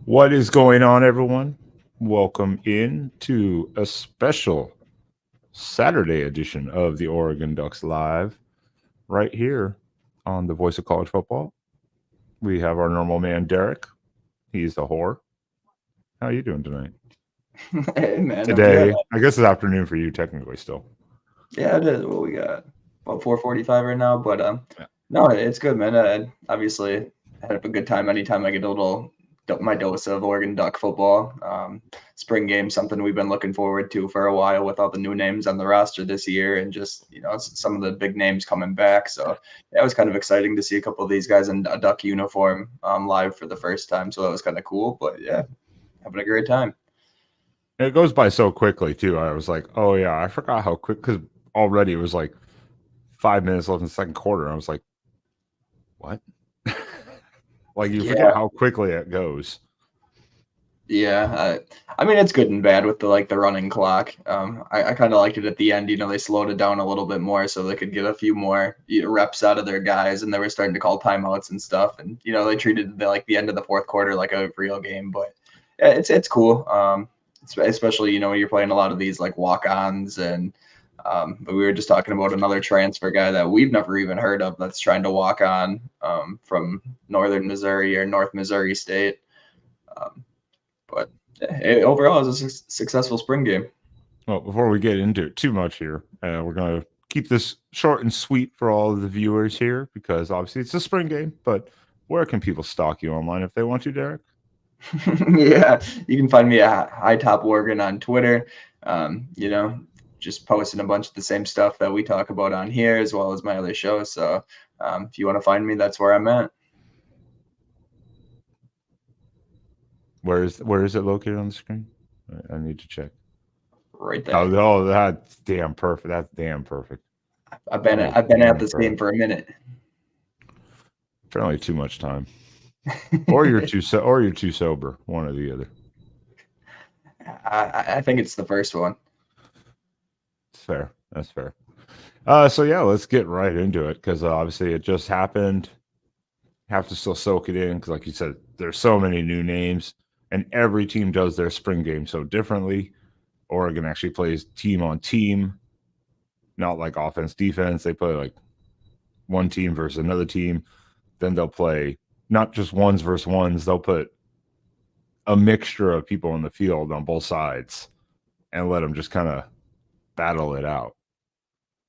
What is going on, everyone? Welcome in to a special Saturday edition of the Oregon Ducks Live right here on the Voice of College Football. We have our normal man, Derek. He's the whore. How are you doing tonight? Hey man, I'm good. Today, I guess it's afternoon for you, technically, still. Yeah, it is. What we got? About 4:45 right now, but Yeah. no, it's good, man. I obviously had a good time anytime I get a little my dose of Oregon Duck football. Spring game, something we've been looking forward to for a while with all the new names on the roster this year, and just some of the big names coming back. So yeah, it was kind of exciting to see a couple of these guys in a Duck uniform live for the first time. So that was kind of cool. But yeah, having a great time. And it goes by so quickly, too. I was like, oh, yeah, I forgot how quick, because already it was like 5 minutes left in the second quarter. I was like, what? Like, you forget Yeah. how quickly it goes. Yeah, I mean it's good and bad with the running clock. I kind of liked it at the end. They slowed it down a little bit more so they could get a few more reps out of their guys, and they were starting to call timeouts and stuff. And they treated the end of the fourth quarter like a real game. But yeah, it's cool. Especially when you're playing a lot of these like walk-ons and. But we were just talking about another transfer guy that we've never even heard of that's trying to walk on from Northern Missouri or North Missouri State. Um, but overall, it was a successful spring game. Well, before we get into it too much here, we're going to keep this short and sweet for all of the viewers here because obviously it's a spring game. But where can people stalk you online if they want to, Derek? Yeah, you can find me at High Top Oregon on Twitter. Just posting a bunch of the same stuff that we talk about on here as well as my other shows. So if you want to find me, that's where I'm at. Where is it located on the screen? I need to check. Right Oh, there. oh, that's damn perfect. That's damn perfect. That is I've been at damn this game perfect. for a minute. Apparently, too much time, or you're too sober. One or the other. I think it's the first one. It's fair. That's fair. So yeah, let's get right into it because obviously it just happened. Have to still soak it in because, like you said, there's so many new names, and every team does their spring game so differently. Oregon actually plays team on team, not like offense defense. They play like one team versus another team. Then they'll play not just ones versus ones. They'll put a mixture of people on the field on both sides and let them just kind of battle it out,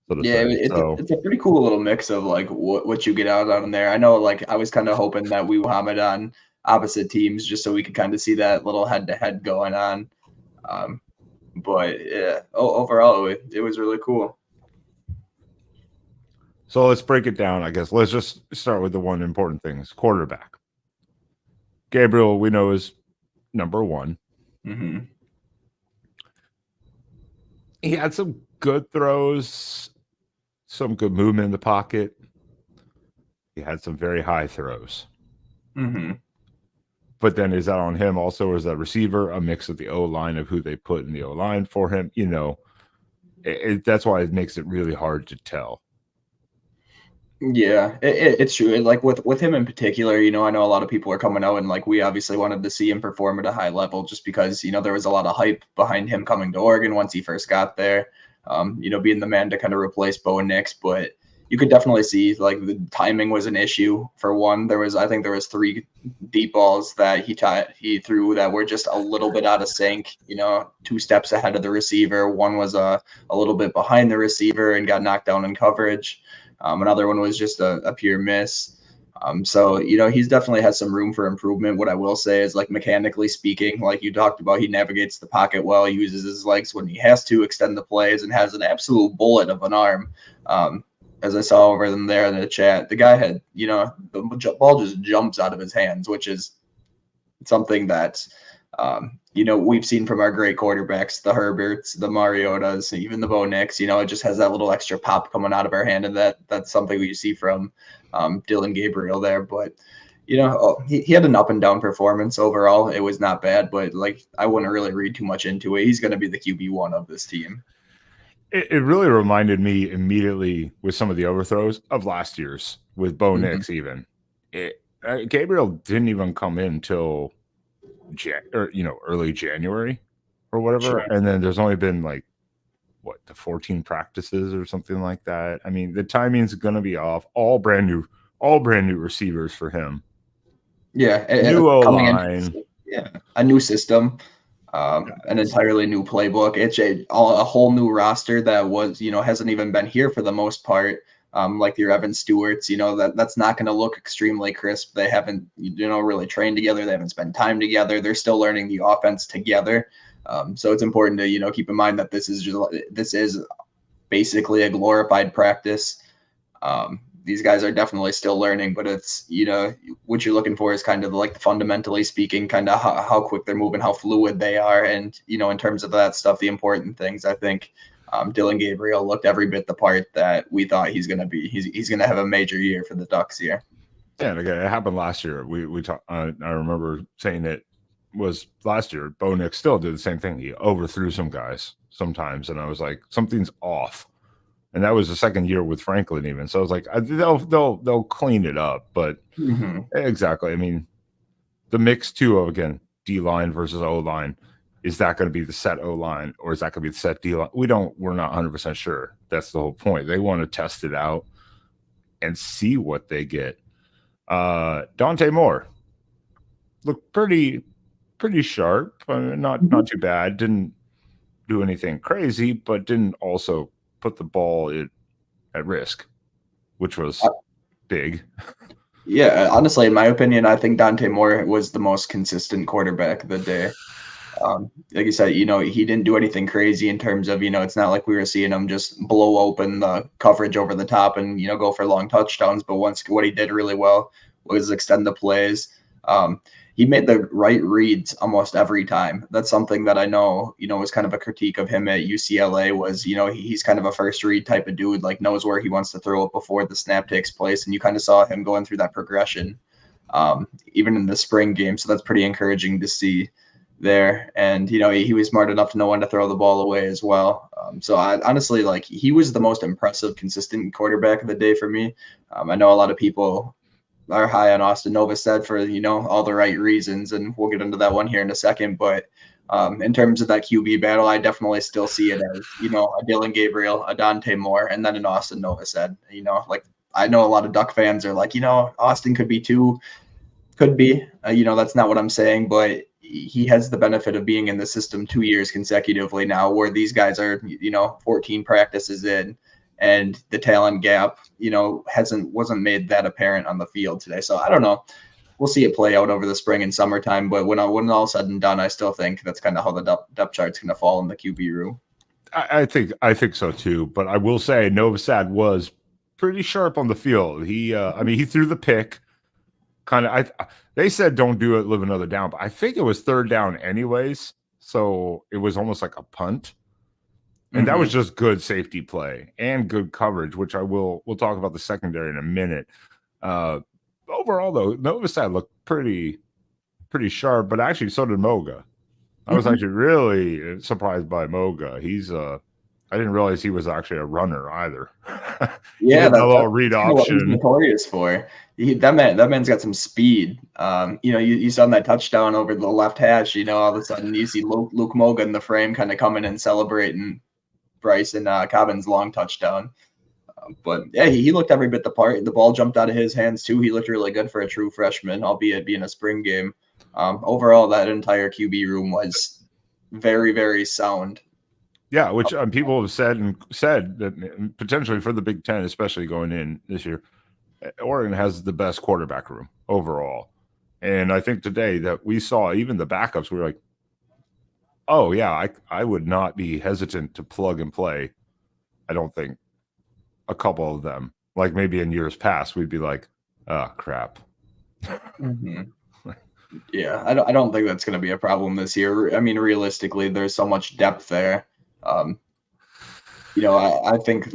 so to Yeah, say. So it's a pretty cool little mix of like what you get out on there. I know, like I was kind of hoping that we would have it on opposite teams just so we could kind of see that little head to head going on. Um, but yeah, overall it was really cool. So let's break it down. I guess let's just start with the one important thing: is quarterback. Gabriel, we know, is number one. Hmm. He had some good throws, some good movement in the pocket. He had some very high throws. Hmm. But then is that on him also, or is that receiver a mix of the O line of who they put in the O line for him? That's why it makes it really hard to tell. Yeah, it's true. And like with him in particular, I know a lot of people are coming out and like we obviously wanted to see him perform at a high level just because there was a lot of hype behind him coming to Oregon once he first got there. Being the man to kind of replace Bo Nix, but you could definitely see like the timing was an issue. For one, I think there was three deep balls that he threw that were just a little bit out of sync. Two steps ahead of the receiver. One was a little bit behind the receiver and got knocked down in coverage. Another one was just a pure miss. So he's definitely has some room for improvement. What I will say is, like, mechanically speaking, like you talked about, he navigates the pocket well, uses his legs when he has to extend the plays, and has an absolute bullet of an arm. As I saw over them there in the chat, the guy had the ball just jumps out of his hands, which is something that we've seen from our great quarterbacks, the Herberts, the Mariotas, even the Bo Nix. It just has that little extra pop coming out of our hand, and that's something we see from Dylan Gabriel there. But he had an up and down performance overall. It was not bad, but like I wouldn't really read too much into it. He's going to be the QB1 of this team. It really reminded me immediately with some of the overthrows of last year's with Bo Mm-hmm. Nix. Even Gabriel didn't even come in till early January or whatever, Sure. and then there's only been like the 14 practices or something like that. I mean, the timing's going to be off. All brand new receivers for him. Yeah, New O coming into line. a new system, an entirely new playbook. It's a whole new roster that hasn't even been here for the most part. Like your Evan Stewarts, that's not going to look extremely crisp. They haven't really trained together. They haven't spent time together. They're still learning the offense together. So it's important to keep in mind that this is basically a glorified practice. These guys are definitely still learning, but it's what you're looking for is kind of like the fundamentally speaking, kind of how quick they're moving, how fluid they are, and in terms of that stuff, the important things. I think Dylan Gabriel looked every bit the part that we thought he's going to be. He's going to have a major year for the Ducks here. Yeah, and again, it happened last year. We talked. I remember saying it was last year. Bo Nix still did the same thing. He overthrew some guys sometimes, and I was like, something's off. And that was the second year with Franklin, even. So I was like, they'll clean it up. But exactly, I mean, the mix too of again D line versus O line. Is that going to be the set O line, or is that going to be the set D line? We're not 100% sure. That's the whole point. They want to test it out and see what they get. Dante Moore looked pretty sharp. Not too bad. Didn't do anything crazy, but didn't also put the ball at risk, which was big. Yeah, honestly, in my opinion, I think Dante Moore was the most consistent quarterback of the day. Like you said, he didn't do anything crazy in terms of, it's not like we were seeing him just blow open the coverage over the top and, go for long touchdowns. But what he did really well was extend the plays. He made the right reads almost every time. That's something that I know, was kind of a critique of him at UCLA was, he's kind of a first read type of dude, like knows where he wants to throw it before the snap takes place. And you kind of saw him going through that progression, even in the spring game. So that's pretty encouraging to see there. And, he was smart enough to know when to throw the ball away as well. So I honestly, like, he was the most impressive, consistent quarterback of the day for me. I know a lot of people are high on Austin Novosad for all the right reasons, and we'll get into that one here in a second. But in terms of that QB battle, I definitely still see it as a Dylan Gabriel, a Dante Moore, and then an Austin Novosad. Like I know a lot of Duck fans are like, Austin could be two, could be. That's not what I'm saying, but he has the benefit of being in the system 2 years consecutively now, where these guys are 14 practices in. And the talent gap, wasn't made that apparent on the field today. So I don't know. We'll see it play out over the spring and summertime. But when all said and done, I still think that's kind of how the depth chart's going to fall in the QB room. I think so too. But I will say Novosad was pretty sharp on the field. He he threw the pick. They said don't do it, live another down. But I think it was third down anyways. So it was almost like a punt. And that was just good safety play and good coverage, which we'll talk about the secondary in a minute. Overall, though, Novosad looked pretty sharp, but actually so did Moga. I was actually really surprised by Moga. I didn't realize he was actually a runner either. Yeah, that's a little read option. What he's notorious for. That man's got some speed. You saw that touchdown over the left hash. All of a sudden you see Luke Moga in the frame, kind of coming and celebrating Bryce and Cobbin's long touchdown. But yeah, he looked every bit the part. The ball jumped out of his hands too. He looked really good for a true freshman, albeit being a spring game. Overall, that entire QB room was very, very sound. Yeah, which people have said that potentially for the Big Ten, especially going in this year, Oregon has the best quarterback room overall. And I think today that we saw even the backups, we were like, oh, yeah, I would not be hesitant to plug and play. I don't think a couple of them, like maybe in years past, we'd be like, oh, crap. Yeah, I don't think that's going to be a problem this year. I mean, realistically, there's so much depth there. I think,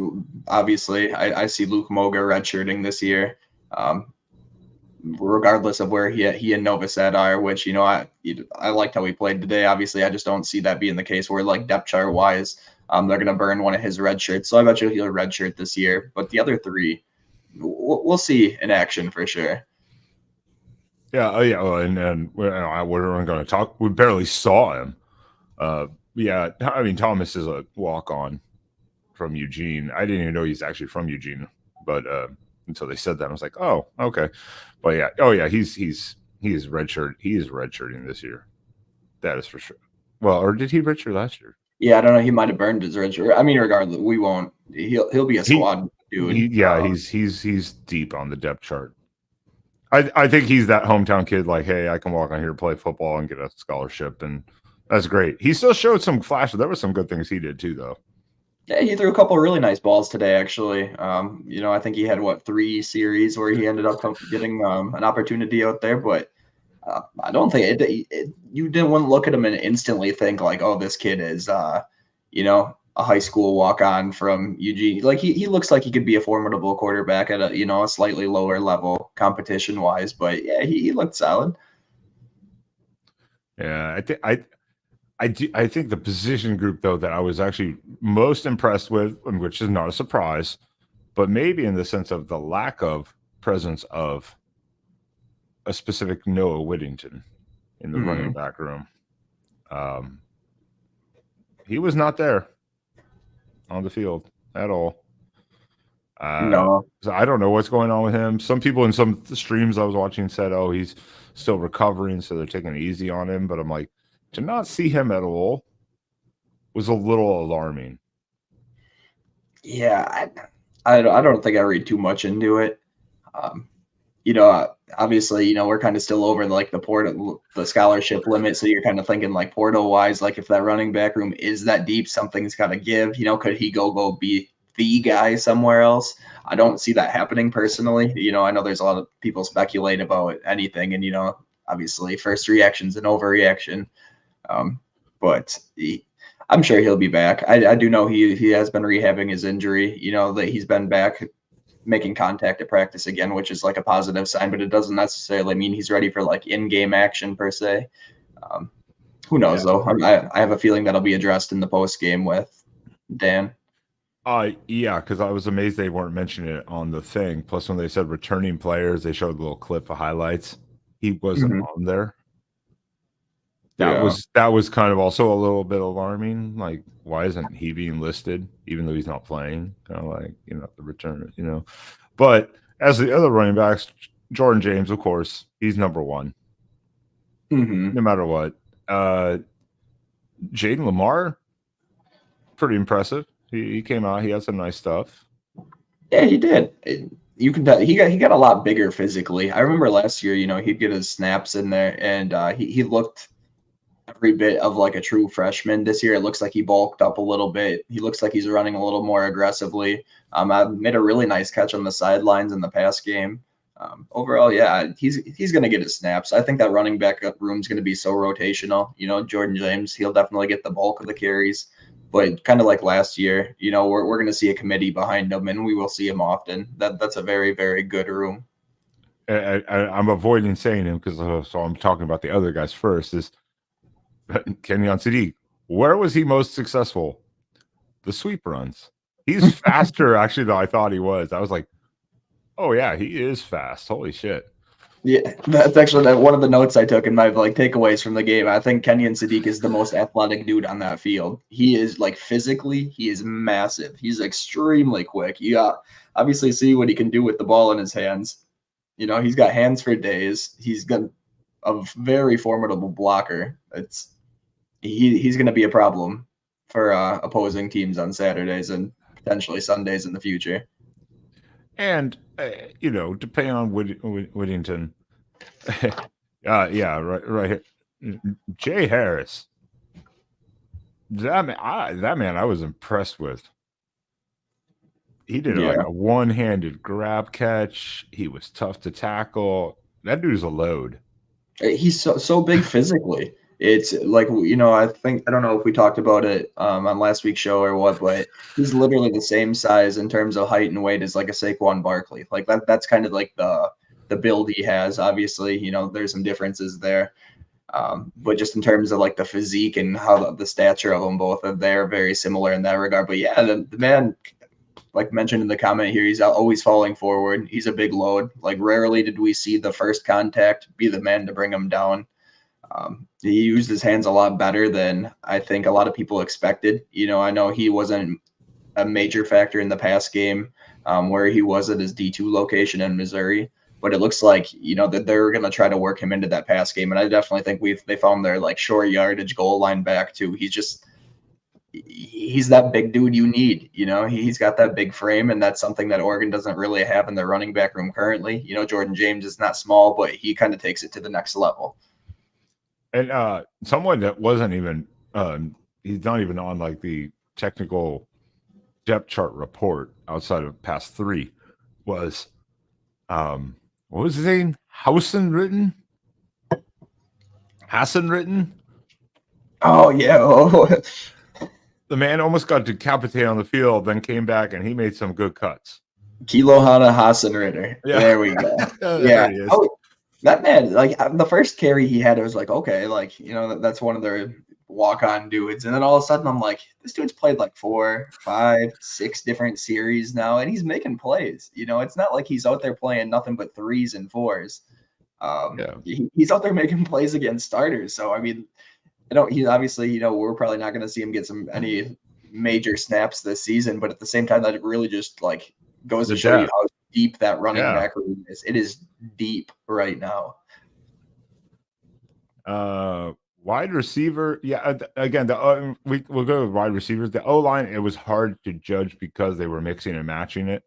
obviously, I see Luke Moga redshirting this year. Regardless of where he and Novosad are, which I liked how he played today. Obviously, I just don't see that being the case where like depth chart wise, they're gonna burn one of his red shirts. So I bet you he'll redshirt this year. But the other three, we'll see in action for sure. Yeah. Oh, yeah. Well, and we're going to talk. We barely saw him. Yeah. I mean, Thomas is a walk on from Eugene. I didn't even know he's actually from Eugene, but until they said that, I was like, oh, okay. But yeah. Oh, yeah. He is redshirt. He is redshirting this year. That is for sure. Well, or did he redshirt last year? Yeah, I don't know. He might have burned his red shirt. I mean, regardless, we won't. He'll be a He, squad dude. yeah. He's deep on the depth chart. I think he's that hometown kid. Like, hey, I can walk on here, play football, and get a scholarship, and that's great. He still showed some flashes. There were some good things he did too, though. Yeah, he threw a couple of really nice balls today, actually. I think he had what 3 series where he ended up getting an opportunity out there, but I don't think you didn't want to look at him and instantly think like, oh, this kid is, a high school walk on from Eugene. Like he looks like he could be a formidable quarterback at a slightly lower level competition wise, but yeah, he looked solid. Yeah, I think the position group though that I was actually most impressed with, and which is not a surprise, but maybe in the sense of the lack of presence of a specific Noah Whittington in the running Mhm. back room. Um, he was not there on the field at all. No. So I don't know what's going on with him. Some people in some streams I was watching said, "Oh, he's still recovering, so they're taking it easy on him." But I'm like, to not see him at all was a little alarming. Yeah, I don't think I read too much into it. Um, Obviously, we're kind of still over like the scholarship limit. So you're kind of thinking like portal wise, like if that running back room is that deep, something's got to give. Could he go be the guy somewhere else? I don't see that happening personally. I know there's a lot of people speculate about anything, and obviously, first reaction's an overreaction. Um, but I'm sure he'll be back. I do know he has been rehabbing his injury. That he's been back making contact at practice again, which is like a positive sign, but it doesn't necessarily mean he's ready for like in-game action per se. Um, who knows Yeah. though? I have a feeling that'll be addressed in the post game with Dan. Yeah, because I was amazed they weren't mentioning it on the thing. Plus, when they said returning players, they showed a little clip of highlights. He wasn't Mm-hmm. on there. Yeah. That was kind of also a little bit alarming. Like, why isn't he being listed, even though he's not playing? Kind of like, the return. But as the other running backs, Jordan James, of course, he's number one, Mm-hmm. no matter what. Jaden Lamar, pretty impressive. He came out, he had some nice stuff. Yeah, he did. You can tell he got a lot bigger physically. I remember last year, he'd get his snaps in there, and he looked every bit of like a true freshman. This year, it looks like he bulked up a little bit. He looks like he's running a little more aggressively. I made a really nice catch on the sidelines in the pass game. Overall, yeah, he's going to get his snaps. I think that running back room is going to be so rotational. Jordan James, he'll definitely get the bulk of the carries. But kind of like last year, we're going to see a committee behind him, and we will see him often. That's a very, very good room. I'm avoiding saying him because so I'm talking about the other guys first. Is Kenyon Sadiq? Where was he most successful? The sweep runs. He's faster actually than I thought he was. I was like, oh yeah, he is fast. Holy shit. Yeah, that's actually one of the notes I took in my like takeaways from the game. I think Kenyon Sadiq is the most athletic dude on that field. He is like physically, he is massive. He's extremely quick. You obviously see what he can do with the ball in his hands. He's got hands for days. He's got a very formidable blocker. He's going to be a problem for opposing teams on Saturdays and potentially Sundays in the future. And depending on Whittington, yeah, right here, Jay Harris. That man, I was impressed with. He did like Yeah. a one-handed grab catch. He was tough to tackle. That dude's a load. He's so big physically. It's like I don't know if we talked about it on last week's show or what, but he's literally the same size in terms of height and weight as like a Saquon Barkley. Like that's kind of like the build he has. Obviously, there's some differences there. But just in terms of like the physique and how the stature of them both they're very similar in that regard. But yeah, the man like mentioned in the comment here, he's always falling forward. He's a big load. Like rarely did we see the first contact be the man to bring him down. He used his hands a lot better than I think a lot of people expected. I know he wasn't a major factor in the pass game where he was at his D2 location in Missouri, but it looks like that they're going to try to work him into that pass game, and I definitely think they found their like short yardage goal line back too. He's that big dude you need. He's got that big frame, and that's something that Oregon doesn't really have in their running back room currently. Jordan James is not small, but he kind of takes it to the next level. And someone that wasn't even he's not even on like the technical depth chart report outside of past 3 was what was his name? Hassan written. Oh yeah. The man almost got decapitated on the field, then came back and he made some good cuts. Kilohana Hassan-Ritter. Yeah. There we go. Yeah. That man, like the first carry he had, it was like, okay, like, that's one of their walk-on dudes. And then all of a sudden I'm like, this dude's played like 4, 5, 6 different series now, and he's making plays. It's not like he's out there playing nothing but 3s and 4s. He's out there making plays against starters. So, I mean, he's obviously, we're probably not going to see him get any major snaps this season, but at the same time, that it really just like goes to show you how deep that running back room is. It is deep right now. Wide receiver, again, we'll go with wide receivers. The O-line, it was hard to judge because they were mixing and matching it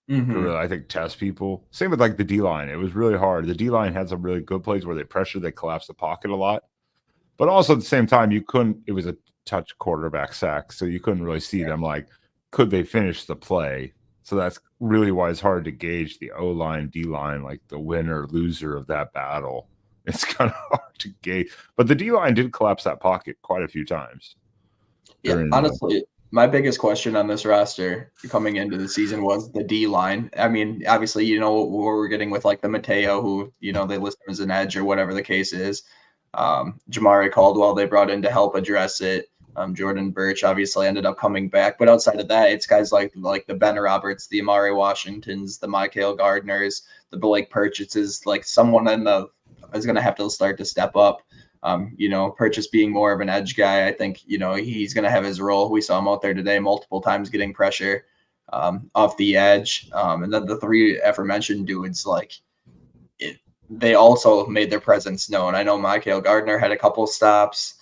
to really, I think, test people. Same with like the D-line. It was really hard. The D-line had some really good plays where they collapsed the pocket a lot. But also at the same time, it was a touch quarterback sack, so you couldn't really see them like, could they finish the play? So that's really why it's hard to gauge the O-line, D-line, like the winner, loser of that battle. It's kind of hard to gauge. But the D-line did collapse that pocket quite a few times. Yeah, honestly, my biggest question on this roster coming into the season was the D-line. I mean, obviously, what we're getting with like the Mateo, who, they list him as an edge or whatever the case is. Jamari Caldwell, they brought in to help address it. Jordan Birch obviously ended up coming back, but outside of that, it's guys like the Ben Roberts, the Amari Washingtons, the Michael Gardners, the Blake Purchases. Like someone is going to have to start to step up. Purchase being more of an edge guy, I think he's going to have his role. We saw him out there today multiple times getting pressure off the edge, and then the 3 aforementioned dudes they also made their presence known. I know Michael Gardner had a couple stops.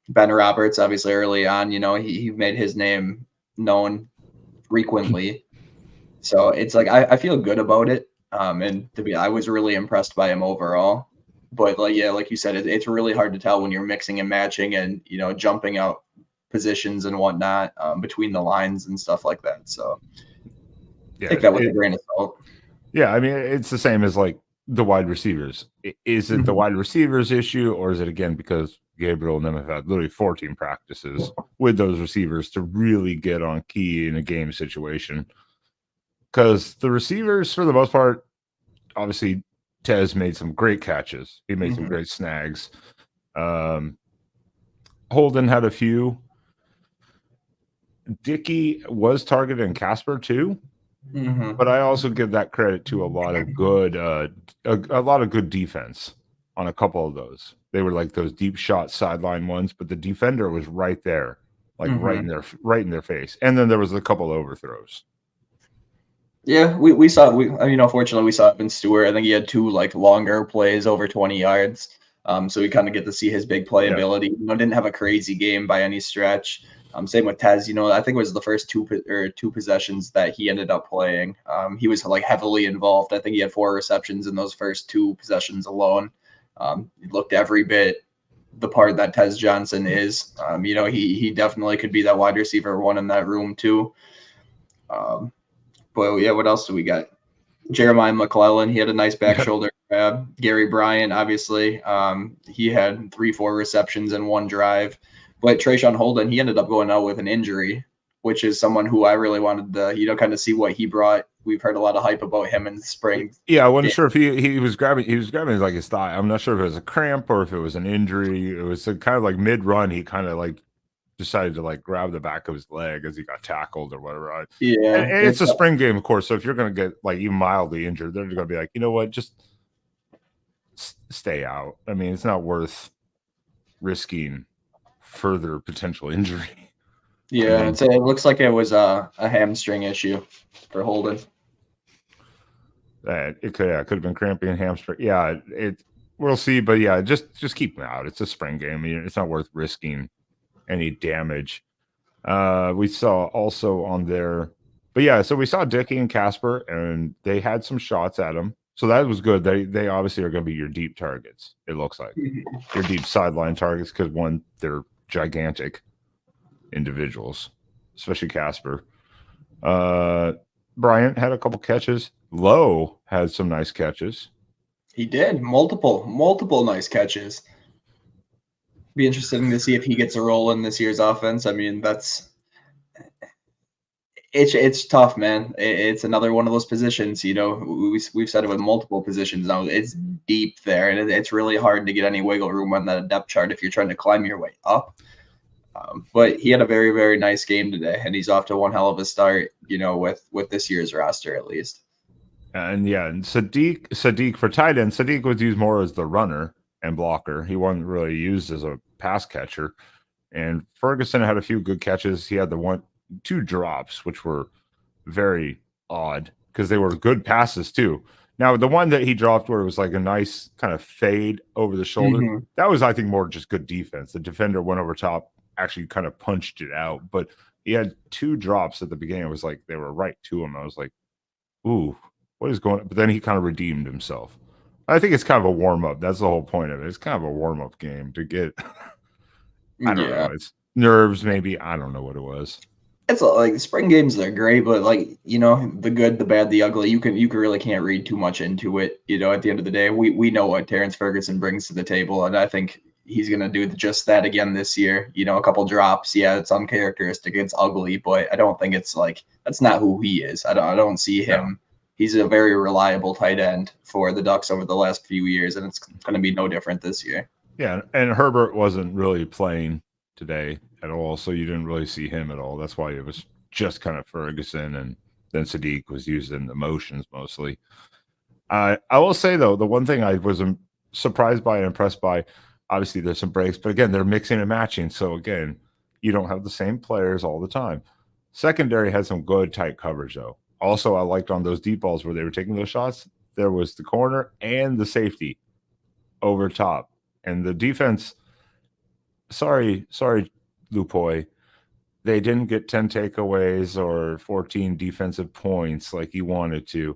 Ben Roberts, obviously early on, he made his name known frequently. So it's like I feel good about it. And I was really impressed by him overall. But like you said, it's really hard to tell when you're mixing and matching and jumping out positions and whatnot between the lines and stuff like that. So take that with a grain of salt. Yeah, I mean it's the same as like the wide receivers. Is it the wide receivers issue, or is it again because Gabriel and them have had literally 14 practices with those receivers to really get on key in a game situation? Because the receivers, for the most part, obviously Tez made some great catches. He made some great snags. Holden had a few. Dickey was targeted in Casper too. But I also give that credit to a lot of good defense on a couple of those. They were like those deep shot sideline ones, but the defender was right there, like right in their face. And then there was a couple overthrows. Yeah, we saw fortunately we saw Evan Stewart. I think he had 2 like longer plays over 20 yards. So we kind of get to see his big playability. Didn't have a crazy game by any stretch. Same with Tez. I think it was the first 2 possessions that he ended up playing. He was like heavily involved. I think he had 4 receptions in those first 2 possessions alone. He looked every bit the part that Tez Johnson is. He definitely could be that wide receiver 1 in that room too. But yeah, what else do we got? Jeremiah McClellan, he had a nice back shoulder grab. Gary Bryant, obviously, he had 3-4 receptions in 1 drive. But Trayshawn Holden, he ended up going out with an injury, which is someone who I really wanted to, kind of see what he brought. We've heard a lot of hype about him in the spring. Yeah, I wasn't sure if he was grabbing like his thigh. I'm not sure if it was a cramp or if it was an injury. It was kind of like mid-run. He kind of like decided to like grab the back of his leg as he got tackled or whatever. And Yeah, it's a spring game, of course. So if you're going to get like even mildly injured, they're going to be like, you know what, just stay out. I mean, it's not worth risking further potential injury. yeah. It looks like it was a hamstring issue for Holden. It could have been cramping hamstring. Yeah, we'll see, but yeah, just keep him out. It's a spring game. I mean, it's not worth risking any damage. We saw also on there, but yeah, so we saw Dickey and Casper, and they had some shots at him, so that was good. They obviously are going to be your deep targets. It looks like your deep sideline targets because one, they're gigantic individuals, especially Casper. Bryant had a couple catches. Lowe had some nice catches. He did multiple nice catches. Be interesting to see if he gets a role in this year's offense. I mean, it's tough, man. It's another one of those positions. You know, we've said it with multiple positions now. It's deep there, and it's really hard to get any wiggle room on that depth chart if you're trying to climb your way up. But he had a very, very nice game today, and he's off to one hell of a start. You know, with this year's roster at least. And yeah, and Sadiq for tight end, Sadiq was used more as the runner and blocker. He wasn't really used as a pass catcher. And Ferguson had a few good catches. He had the 2 drops, which were very odd because they were good passes too. Now, the one that he dropped where it was like a nice kind of fade over the shoulder, that was, I think, more just good defense. The defender went over top, actually kind of punched it out. But he had 2 drops at the beginning. It was like they were right to him. I was like, ooh, what is going on? But then he kind of redeemed himself. I think it's kind of a warm-up. That's the whole point of it. It's kind of a warm-up game to get I don't know. It's nerves, maybe. I don't know what it was. It's like spring games are great, but like, you know, the good, the bad, the ugly, you really can't read too much into it. You know, at the end of the day, we know what Terrence Ferguson brings to the table, and I think he's gonna do just that again this year. You know, a couple drops, yeah, it's uncharacteristic, it's ugly, but I don't think it's like that's not who he is. I don't see him. No. He's a very reliable tight end for the Ducks over the last few years, and it's going to be no different this year. Yeah, and Herbert wasn't really playing today at all, so you didn't really see him at all. That's why it was just kind of Ferguson, and then Sadiq was used in the motions mostly. I will say, though, the one thing I was surprised by and impressed by, obviously there's some breaks, but again, they're mixing and matching. So again, you don't have the same players all the time. Secondary had some good tight coverage, though. Also, I liked on those deep balls where they were taking those shots, there was the corner and the safety over top. And the defense, sorry, Lupoy, they didn't get 10 takeaways or 14 defensive points like you wanted to.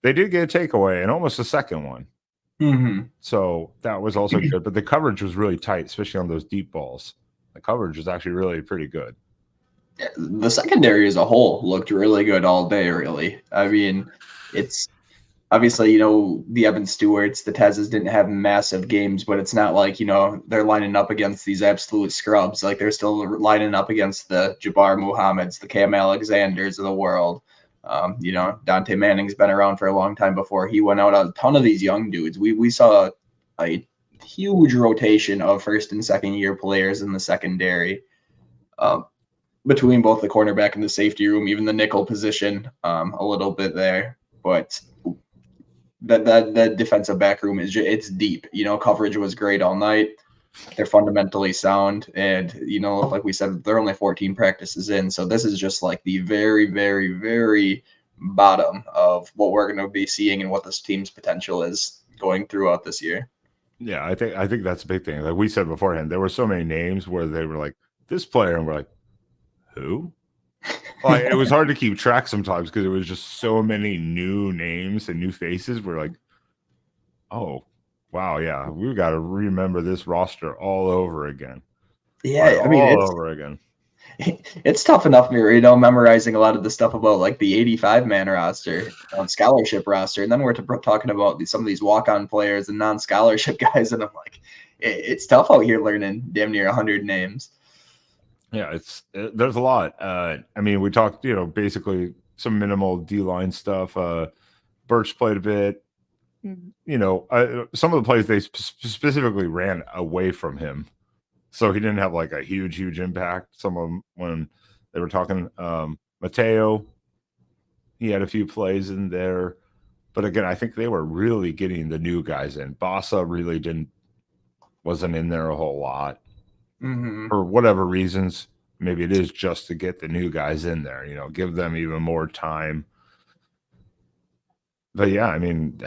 They did get a takeaway and almost a second one. So that was also good. But the coverage was really tight, especially on those deep balls. The coverage was actually really pretty good. The secondary as a whole looked really good all day, really. I mean, it's obviously, you know, the Evan Stewarts, the Tezes didn't have massive games, but it's not like, you know, they're lining up against these absolute scrubs. Like they're still lining up against the Jabbar Muhammads, the Cam Alexanders of the world. You know, Dante Manning's been around for a long time before he went out. A ton of these young dudes. We saw a huge rotation of first and second year players in the secondary. Between both the cornerback and the safety room, even the nickel position, a little bit there, but that defensive back room it's deep. You know, coverage was great all night. They're fundamentally sound, and you know, like we said, they're only 14 practices in, so this is just like the very, very, very bottom of what we're going to be seeing and what this team's potential is going throughout this year. Yeah, I think that's a big thing. Like we said beforehand, there were so many names where they were like this player, and we're like, who? Like it was hard to keep track sometimes because it was just so many new names and new faces. We're like, oh, wow, yeah, we've got to remember this roster all over again. Yeah, like, I mean, all over again. It's tough enough, you know, memorizing a lot of the stuff about like the 85-man roster, scholarship roster, and then we're talking about some of these walk-on players and non-scholarship guys, and I'm like, it's tough out here learning damn near 100 names. Yeah, there's a lot. I mean, we talked, you know, basically some minimal D-line stuff. Birch played a bit. You know, some of the plays they specifically ran away from him. so he didn't have like a huge impact. Some of them when they were talking, Mateo, he had a few plays in there, but again, I think they were really getting the new guys in. Bassa really wasn't in there a whole lot for whatever reasons. Maybe it is just to get the new guys in there, give them even more time. But yeah, I mean,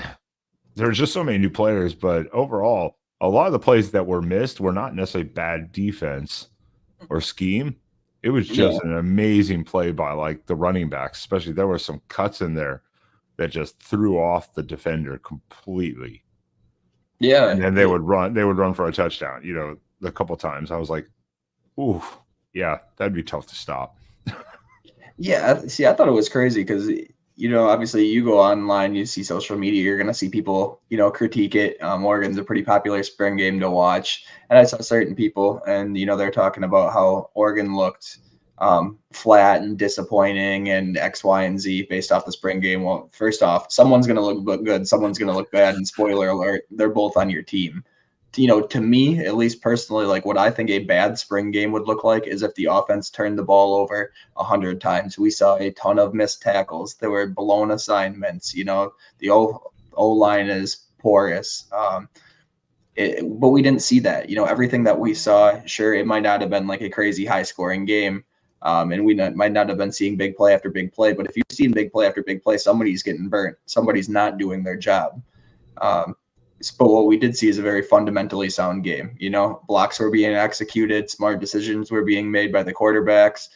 there's just so many new players, but overall, a lot of the plays that were missed were not necessarily bad defense or scheme. It was just an amazing play by like the running backs, especially there were some cuts in there that just threw off the defender completely. Yeah. And then they would run for a touchdown, a couple times. I was like, ooh, yeah, that'd be tough to stop. Yeah, see, I thought it was crazy because obviously you go online, you see social media, you're gonna see people, critique it. Oregon's a pretty popular spring game to watch, and I saw certain people, and they're talking about how Oregon looked flat and disappointing, and X, Y, and Z based off the spring game. Well, first off, someone's gonna look good, someone's gonna look bad, and spoiler alert, they're both on your team. To me, at least personally, like what I think a bad spring game would look like is if the offense turned the ball over 100 times. We saw a ton of missed tackles. There were blown assignments. The O line is porous. But we didn't see that. Everything that we saw, sure, it might not have been like a crazy high scoring game. And we might not have been seeing big play after big play. But if you've seen big play after big play, somebody's getting burnt. Somebody's not doing their job. But what we did see is a very fundamentally sound game. Blocks were being executed, smart decisions were being made by the quarterbacks.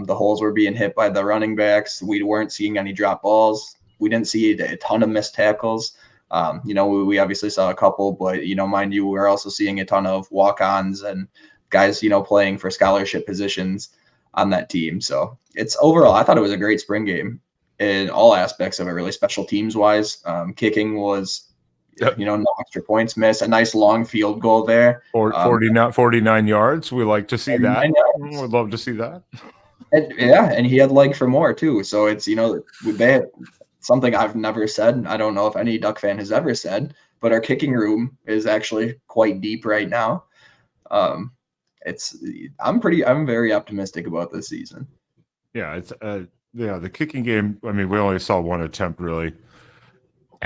The holes were being hit by the running backs. We weren't seeing any drop balls. We didn't see a ton of missed tackles. We obviously saw a couple, but mind you, we're also seeing a ton of walk-ons and guys, playing for scholarship positions on that team. So it's overall, I thought it was a great spring game in all aspects of it, really. Special teams wise, kicking was. No extra points missed. A nice long field goal there. 49 yards. We like to see that. Yards. We'd love to see that. And he had leg for more too. So it's they something I've never said. I don't know if any Duck fan has ever said, but our kicking room is actually quite deep right now. I'm very optimistic about this season. Yeah, it's the kicking game. I mean, we only saw one attempt really.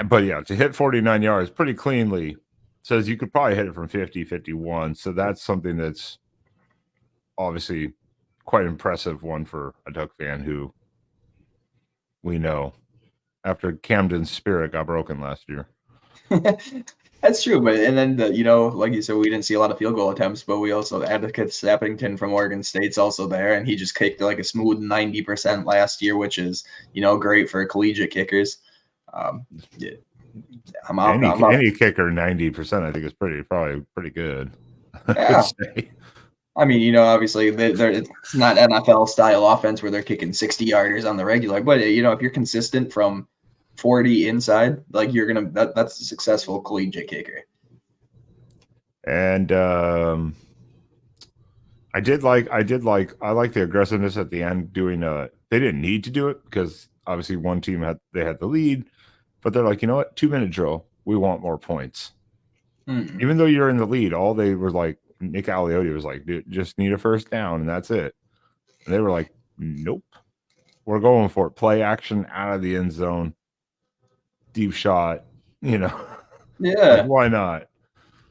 But yeah, to hit 49 yards pretty cleanly says you could probably hit it from 50, 51. So that's something that's obviously quite impressive one for a Duck fan who we know after Camden's spirit got broken last year. That's true, but and then like you said, we didn't see a lot of field goal attempts, but we also Atticus Sappington from Oregon State's also there, and he just kicked like a smooth 90% last year, which is great for collegiate kickers. Yeah, any kicker 90%, I think is probably pretty good. Yeah. I mean, obviously it's not NFL style offense where they're kicking 60-yarders on the regular, but if you're consistent from 40 inside, like that's a successful collegiate kicker. And I like the aggressiveness at the end doing they didn't need to do it because obviously one team had the lead, but they're like, 2-minute drill, we want more points. Even though you're in the lead, all they were like, Nick Aliotti was like, dude, just need a first down and that's it. And they were like, nope, we're going for it. Play action out of the end zone, deep shot, Yeah. Like, why not?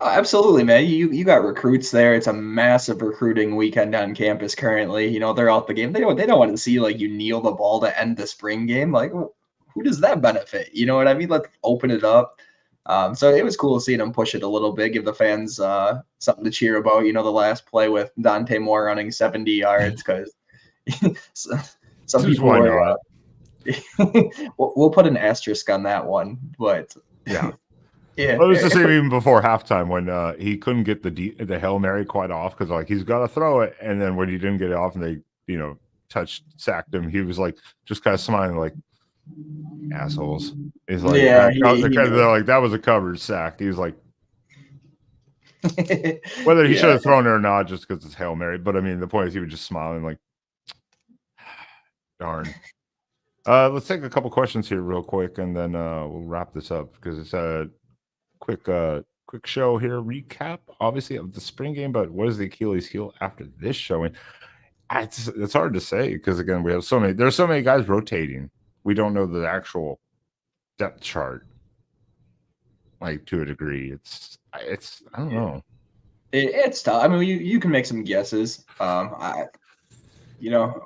Absolutely, man. You got recruits there. It's a massive recruiting weekend on campus currently. They're out the game. They don't want to see like you kneel the ball to end the spring game. Like, who does that benefit? You know what I mean? Let's open it up. So it was cool seeing them push it a little bit, give the fans something to cheer about. The last play with Dante Moore running 70 yards because some people were. We'll put an asterisk on that one, but yeah. Yeah, well, it was the same even before halftime when he couldn't get the Hail Mary quite off because like he's got to throw it, and then when he didn't get it off and they sacked him, he was like just kind of smiling like assholes. He's like, yeah, they're like that was a covered sack. He was like, whether he should have thrown it or not, just because it's Hail Mary. But I mean, the point is he was just smiling like, darn. Let's take a couple questions here real quick, and then we'll wrap this up because it's a quick quick show here recap, obviously, of the spring game. But what is the Achilles heel after this showing? It's hard to say because again, we have so many. There's so many guys rotating. We don't know the actual depth chart, like to a degree. It's I don't know. It's tough. I mean, you can make some guesses.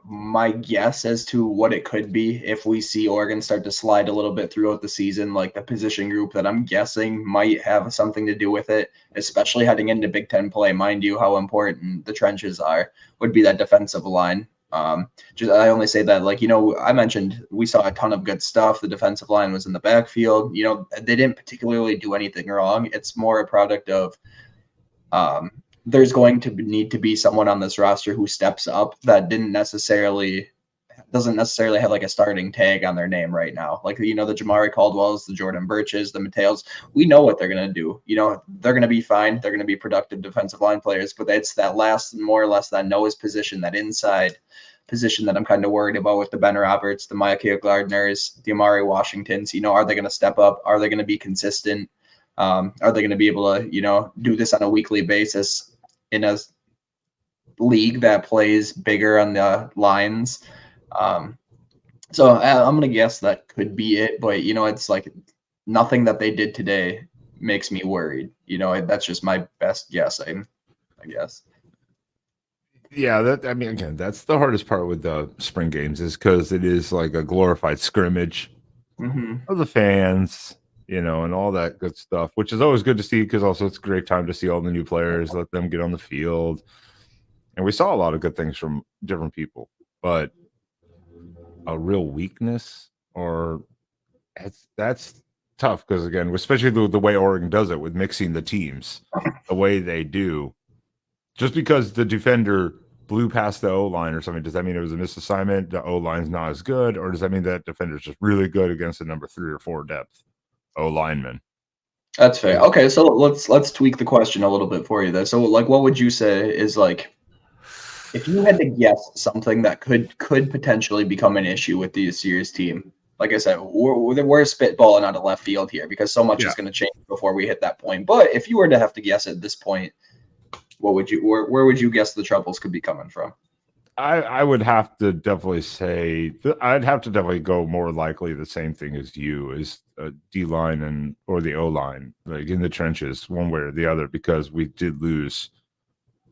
My guess as to what it could be if we see Oregon start to slide a little bit throughout the season, like the position group that I'm guessing might have something to do with it, especially heading into Big Ten play. Mind you, how important the trenches are, would be that defensive line. I only say that, like, I mentioned we saw a ton of good stuff. The defensive line was in the backfield. They didn't particularly do anything wrong. It's more a product of there's going to need to be someone on this roster who steps up that doesn't necessarily have like a starting tag on their name right now. Like, the Jamari Caldwells, the Jordan Birches, the Mateos, we know what they're going to do. They're going to be fine. They're going to be productive defensive line players, but it's that last, more or less, that nose position, that inside position that I'm kind of worried about with the Ben Roberts, the Micah Gardners, the Amari Washingtons. Are they going to step up? Are they going to be consistent? Are they going to be able to, do this on a weekly basis in a league that plays bigger on the lines? So I'm going to guess that could be it, but it's like nothing that they did today makes me worried. That's just my best guess, I guess. Yeah, again, that's the hardest part with the spring games is because it is like a glorified scrimmage of the fans, and all that good stuff, which is always good to see because also it's a great time to see all the new players, let them get on the field. And we saw a lot of good things from different people, but a real weakness that's tough because, again, especially the way Oregon does it with mixing the teams the way they do. Just because the defender blew past the O-line or something, does that mean it was a misassignment? The O-line's not as good? Or does that mean that defender's just really good against the number 3 or 4 depth O-lineman? That's fair. Okay, so let's tweak the question a little bit for you there. So, like, what would you say is, like, if you had to guess something that could potentially become an issue with this year's team? Like I said, we're spitballing out of left field here because so much is going to change before we hit that point. But if you were to have to guess at this point, where would you guess the troubles could be coming from? I would have to definitely say I'd have to definitely go more likely the same thing as you is D line or the O line, like in the trenches, one way or the other, because we did lose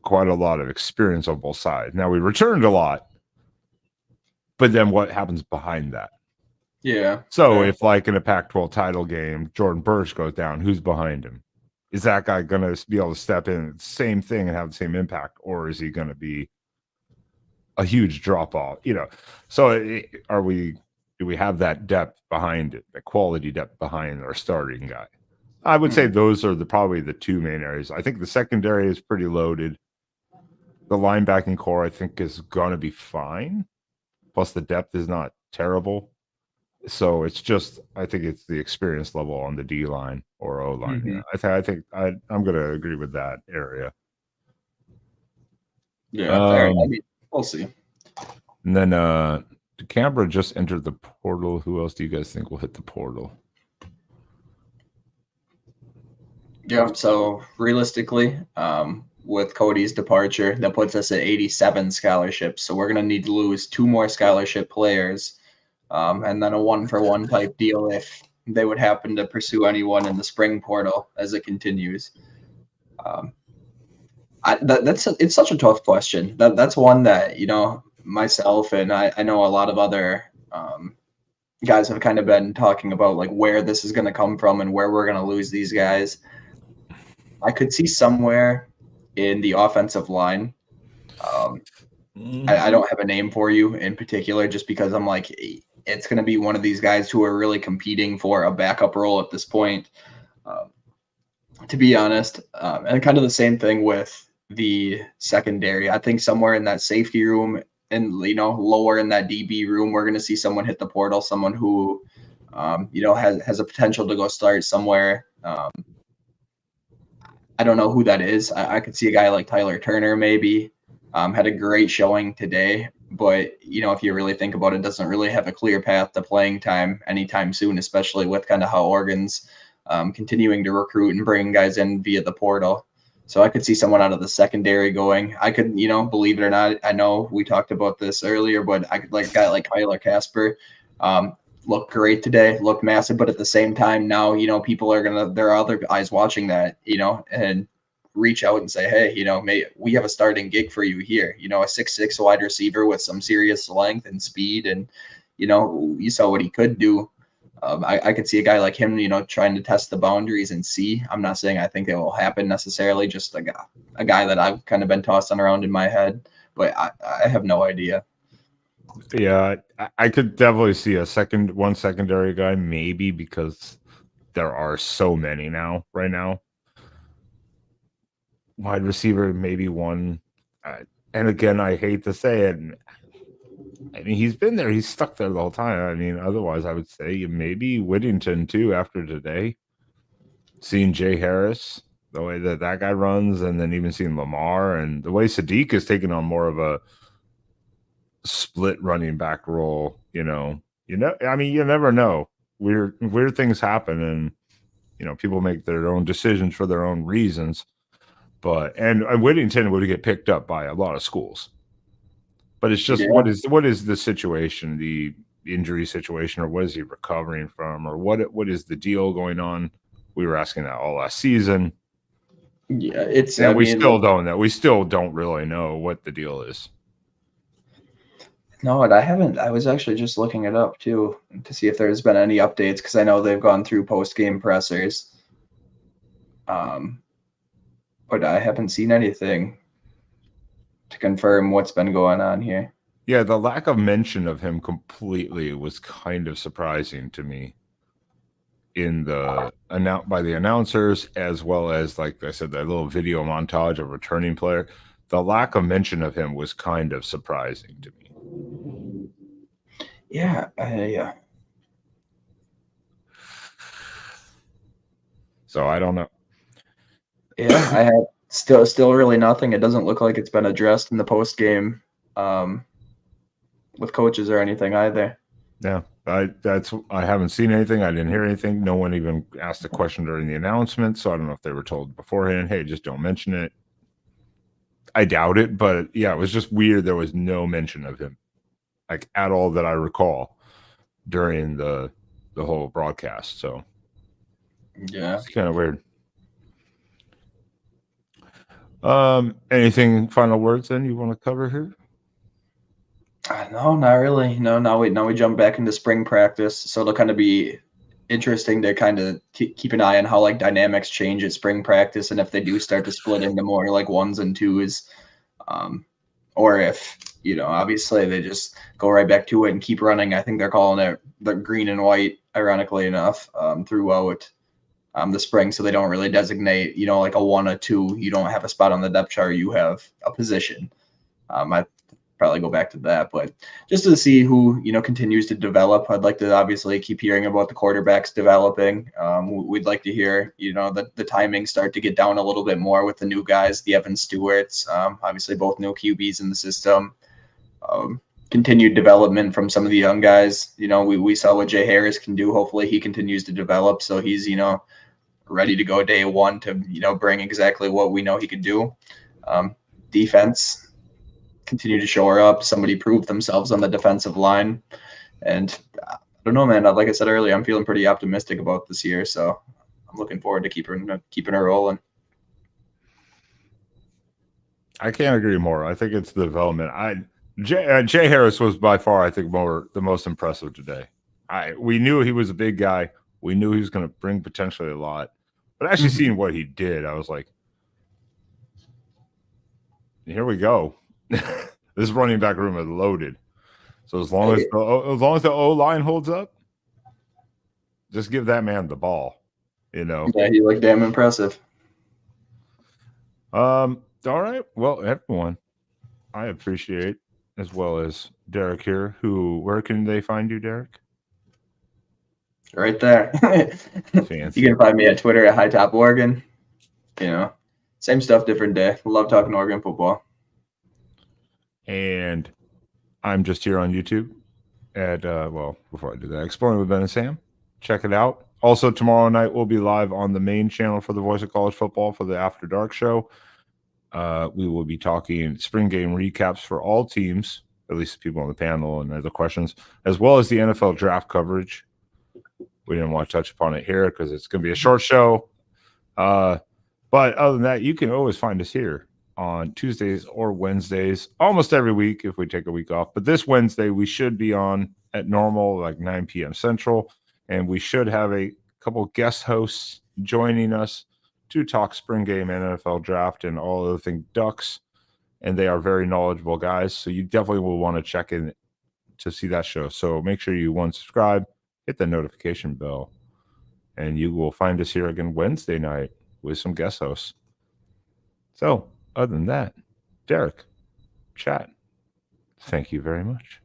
quite a lot of experience on both sides. Now we returned a lot, but then what happens behind that? Yeah. So if, like, in a Pac-12 title game, Jordan Burch goes down, who's behind him? Is that guy going to be able to step in, same thing, and have the same impact, or is he going to be a huge drop off? So do we have that depth behind it, the quality depth behind our starting guy? I would say those are probably the two main areas. I think the secondary is pretty loaded. The linebacking core, I think, is going to be fine. Plus, the depth is not terrible. So it's just, I think it's the experience level on the D line or O line. Yeah, I think I'm going to agree with that area. Yeah, fair enough. We'll see. And then Canberra just entered the portal. Who else do you guys think will hit the portal? Yeah, so realistically, with Cody's departure, that puts us at 87 scholarships. So we're going to need to lose 2 more scholarship players, and then a 1-for-1 type deal if they would happen to pursue anyone in the spring portal as it continues. It's such a tough question. That's one that, myself and I know a lot of other guys have kind of been talking about, like, where this is going to come from and where we're going to lose these guys. I could see somewhere in the offensive line. I don't have a name for you in particular, just because I'm like, it's going to be one of these guys who are really competing for a backup role at this point, to be honest. And kind of the same thing with the secondary. I think somewhere in that safety room and, lower in that DB room, we're going to see someone hit the portal, someone who, has a potential to go start somewhere. I don't know who that is. I could see a guy like Tyler Turner maybe. Had a great showing today, but if you really think about it, doesn't really have a clear path to playing time anytime soon, especially with kind of how Oregon's continuing to recruit and bring guys in via the portal. So I could see someone out of the secondary going. I could, believe it or not, I know we talked about this earlier, but I could like a guy like Kyler Casper. Look great today, look massive, but at the same time, now, people there are other eyes watching that, and reach out and say, hey, we have a starting gig for you here. A 6'6" wide receiver with some serious length and speed, and you saw what he could do. I could see a guy like him, trying to test the boundaries and see. I'm not saying I think it will happen necessarily, just a guy that I've kind of been tossing around in my head, but I have no idea. Yeah, I could definitely see one secondary guy, maybe, because there are so many right now. Wide receiver, maybe one. And again, I hate to say it. I mean, he's been there. He's stuck there the whole time. I mean, otherwise, I would say maybe Whittington, too, after today. Seeing Jay Harris, the way that guy runs, and then even seeing Lamar, and the way Sadiq is taking on more of a split running back role, I mean, you never know. Weird things happen, and people make their own decisions for their own reasons. But and Whittington would get picked up by a lot of schools. But it's just what is the situation, the injury situation, or what is he recovering from, or what is the deal going on? We were asking that all last season. Yeah, we still don't know. We still don't really know what the deal is. No, and I haven't. I was actually just looking it up too to see if there's been any updates, because I know they've gone through post-game pressers. But I haven't seen anything to confirm what's been going on here. Yeah, the lack of mention of him completely was kind of surprising to me by the announcers, as well as, like I said, that little video montage of returning player. The lack of mention of him was kind of surprising to me. Yeah, So I don't know. Yeah, I have still really nothing. It doesn't look like it's been addressed in the post game with coaches or anything either. Yeah, I haven't seen anything. I didn't hear anything. No one even asked a question during the announcement, so I don't know if they were told beforehand, hey, just don't mention it. I doubt it, but yeah, it was just weird. There was no mention of him, like, at all that I recall during the whole broadcast. So yeah, it's kind of weird. Anything final words then you want to cover here? No, not really. No, now we jump back into spring practice, so it'll kind of be interesting to kind of keep an eye on how like dynamics change at spring practice, and if they do start to split into more like ones and twos, or if obviously they just go right back to it and keep running. I think they're calling it the green and white, ironically enough, throughout the spring, so they don't really designate like a 1 or 2. You don't have a spot on the depth chart, you have a position. I probably go back to that, but just to see who continues to develop. I'd like to obviously keep hearing about the quarterbacks developing. We'd like to hear the timing start to get down a little bit more with the new guys, the Evan Stewarts, obviously both new QBs in the system. Continued development from some of the young guys. We saw what Jay Harris can do. Hopefully he continues to develop, so he's ready to go day one to bring exactly what we know he could do. Defense, continue to shore up. Somebody prove themselves on the defensive line, and I don't know, man. Like I said earlier, I'm feeling pretty optimistic about this year, so I'm looking forward to keeping her rolling. I can't agree more. I think it's the development. Jay Harris was by far, I think, the most impressive today. We knew he was a big guy. We knew he was going to bring potentially a lot, but actually seeing what he did, I was like, here we go. This running back room is loaded. So as long as the O-line holds up, just give that man the ball. Yeah, he looked damn impressive. All right. Well, everyone, I appreciate, as well as Derek here. Where can they find you, Derek? Right there. Fancy. You can find me at Twitter at High Top Oregon. Same stuff, different day. Love talking Oregon football. And I'm just here on YouTube at before I do that, Exploring with Ben and Sam. Check it out. Also, tomorrow night we'll be live on the main channel for the Voice of College Football for the After Dark show. We will be talking spring game recaps for all teams, at least people on the panel and other questions, as well as the NFL draft coverage. We didn't want to touch upon it here because it's going to be a short show. But other than that, you can always find us here on Tuesdays or Wednesdays, almost every week if we take a week off. But this Wednesday, we should be on at normal, like 9 p.m. Central. And we should have a couple guest hosts joining us to talk spring game and NFL draft and all other things Ducks. And they are very knowledgeable guys. So you definitely will want to check in to see that show. So make sure you subscribe, hit the notification bell, and you will find us here again Wednesday night with some guest hosts. So other than that, Derek, chat, thank you very much.